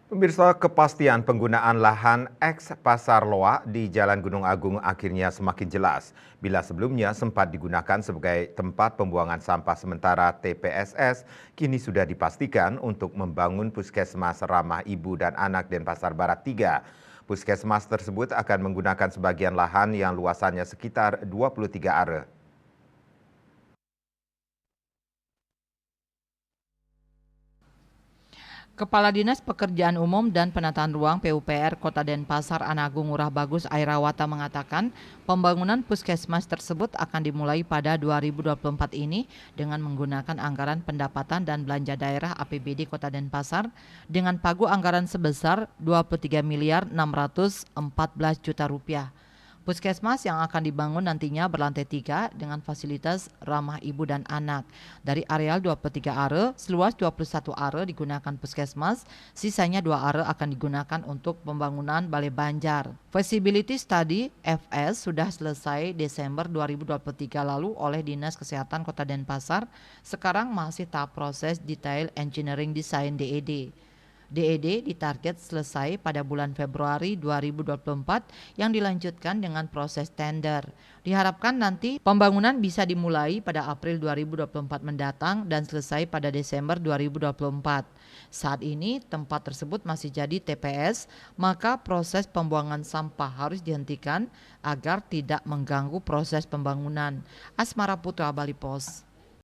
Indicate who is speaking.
Speaker 1: Pemirsa, kepastian penggunaan lahan eks Pasar Loak di Jalan Gunung Agung akhirnya semakin jelas. Bila sebelumnya sempat digunakan sebagai tempat pembuangan sampah sementara TPSS, kini sudah dipastikan untuk membangun puskesmas ramah ibu dan anak Denpasar Barat 3. Puskesmas tersebut akan menggunakan sebagian lahan yang luasannya sekitar 23 are.
Speaker 2: Kepala Dinas Pekerjaan Umum dan Penataan Ruang PUPR Kota Denpasar Anagung Ngurah Bagus Airawata mengatakan pembangunan puskesmas tersebut akan dimulai pada 2024 ini dengan menggunakan anggaran pendapatan dan belanja daerah APBD Kota Denpasar dengan pagu anggaran sebesar 23 miliar 614 juta rupiah. Puskesmas yang akan dibangun nantinya berlantai 3 dengan fasilitas ramah ibu dan anak. Dari areal 23 are, seluas 21 are digunakan puskesmas, sisanya 2 are akan digunakan untuk pembangunan balai banjar. Feasibility Study (FS) sudah selesai Desember 2023 lalu oleh Dinas Kesehatan Kota Denpasar, sekarang masih tahap proses Detail Engineering Design (DED). DED ditarget selesai pada bulan Februari 2024 yang dilanjutkan dengan proses tender. Diharapkan nanti pembangunan bisa dimulai pada April 2024 mendatang dan selesai pada Desember 2024. Saat ini tempat tersebut masih jadi TPS, maka proses pembuangan sampah harus dihentikan agar tidak mengganggu proses pembangunan. Asmara Putra, Bali Pos.